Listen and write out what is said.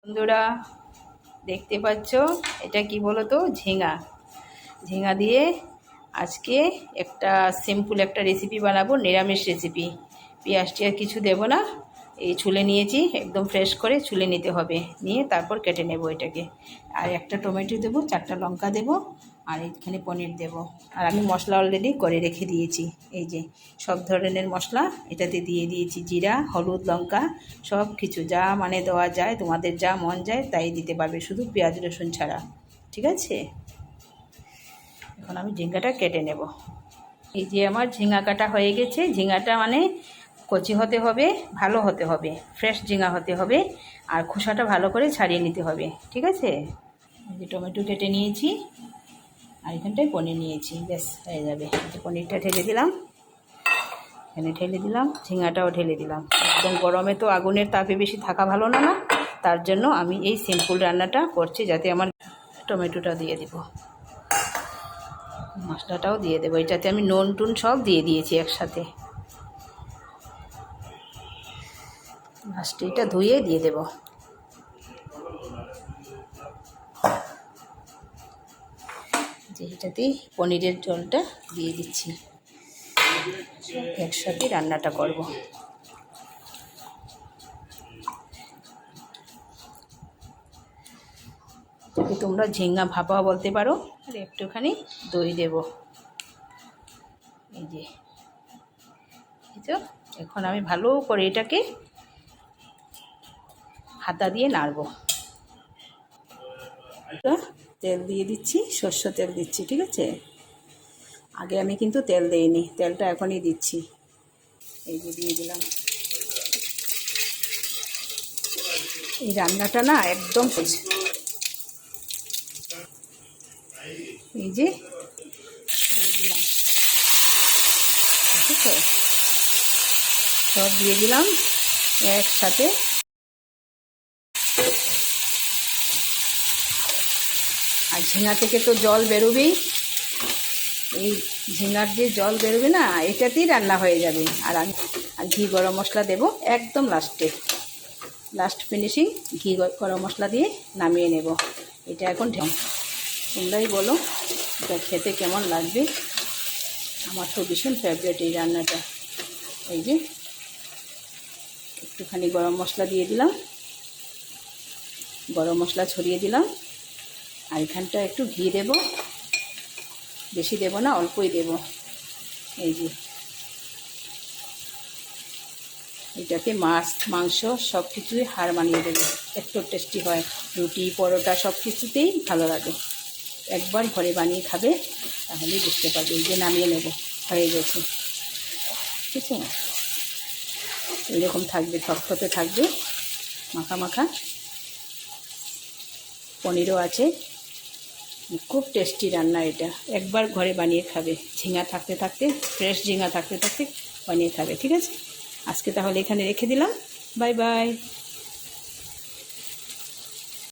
বন্ধুরা দেখতে পাচ্ছ এটা কি বলো তো, ঝিঙা। ঝিঙা দিয়ে আজকে একটা সিম্পল একটা রেসিপি বানাবো, নিরামিষ রেসিপি। পেঁয়াজ টিয়াজ কিছু দেবো না, এই ছুলে নিয়েছি, একদম ফ্রেশ করে ছুলে নিতে হবে, নিয়ে তারপর কেটে নেব এটাকে। আর একটা টমেটো দেবো, 4টা লঙ্কা দেবো, আর এখানে পনির দেব। আর আমি মশলা অলরেডি করে রেখে দিয়েছি, এই যে সব ধরনের মশলা এটাতে দিয়ে দিয়েছি, জিরা, হলুদ, লঙ্কা, সব কিছু যা মানে দেওয়া যায়, তোমাদের যা মন যায় তাই দিতে পারবে, শুধু পেঁয়াজ রসুন ছাড়া। ঠিক আছে, এখন আমি ঝিঙ্গাটা কেটে নেব। এই যে আমার ঝিঙা কাটা হয়ে গেছে। ঝিঙাটা মানে কচি হতে হবে, ভালো হতে হবে, ফ্রেশ ঝিঙা হতে হবে, আর খোসাটা ভালো করে ছাড়িয়ে নিতে হবে। ঠিক আছে, এই যে টমেটো কেটে নিয়েছি, আর এখানটায় পনির নিয়েছি, ব্যাস হয়ে যাবে। যে পনিরটা ঢেলে দিলাম, এখানে ঢেলে দিলাম, ঝিঙাটাও ঢেলে দিলাম। একদম গরমে তো আগুনের তাপে বেশি থাকা ভালো না, তার জন্য আমি এই সিম্পল রান্নাটা করছি, যাতে আমার টমেটোটা দিয়ে দেব, মশলাটাও দিয়ে দেবো, এটাতে আমি নুন টুন সব দিয়ে দিয়েছি একসাথে। লাস্টে এটা ধুয়ে দিয়ে দেব। যে এটাতেই পনিরের জলটা দিয়ে দিচ্ছি, একসাথে রান্নাটা করব। যদি তোমরা ঝিঙ্গা ভাপা বলতে পারো। আর একটুখানি দই দেব, এই যে এখন আমি ভালো করে এটাকে হাতা দিয়ে নাড়ব। তেল দিয়ে দিচ্ছি, সরষের তেল দিচ্ছি। ঠিক আছে, আগে আমি কিন্তু তেল দেইনি, তেলটা এখনই দিচ্ছি। এই যে দিয়ে দিলাম। এই রান্নাটা না একদম এই যে দিয়ে দিলাম, ঠিক আছে, সব দিয়ে দিলাম একসাথে। আর ঝিঙা থেকে তো জল বেরোবেই, এই ঝিঙার যে জল বেরোবে না, এটাতেই রান্না হয়ে যাবে। আর আমি ঘি গরম মশলা দেব একদম লাস্টে, লাস্ট ফিনিশিং ঘি গরম মশলা দিয়ে নামিয়ে নেব। এটা এখন তোমরাই বলো এটা খেতে কেমন লাগবে। আমার তো ভীষণ ফেভারিট এই রান্নাটা। এই যে একটুখানি গরম মশলা দিয়ে দিলাম, গরম মশলা ছড়িয়ে দিলাম, আর এখানটা একটু ঘি দেব, বেশি দেব না, অল্পই দেব। এই যে এটাকে মাছ মাংস সব কিছুই হার মানিয়ে দেবে, একটু টেস্টি হয়, রুটি পরোটা সব কিছুতেই ভালো লাগে। একবার ঘরে বানিয়ে খাবে, তাহলেই বুঝতে পারবে। এই যে নামিয়ে নেব, হয়ে গেছে। ঠিক আছে, এরকম থাকবে, থকথকে থাকবে, মাখা মাখা। পনিরও আছে, খুব টেস্টি রান্না এটা। একবার ঘরে বানিয়ে খাবে, ঝিঙা থাকতে থাকতে, ফ্রেশ ঝিঙা থাকতে থাকতে বানিয়ে খাবে। ঠিক আছে, আজকে তাহলে এখানে রেখে দিলাম। Bye bye.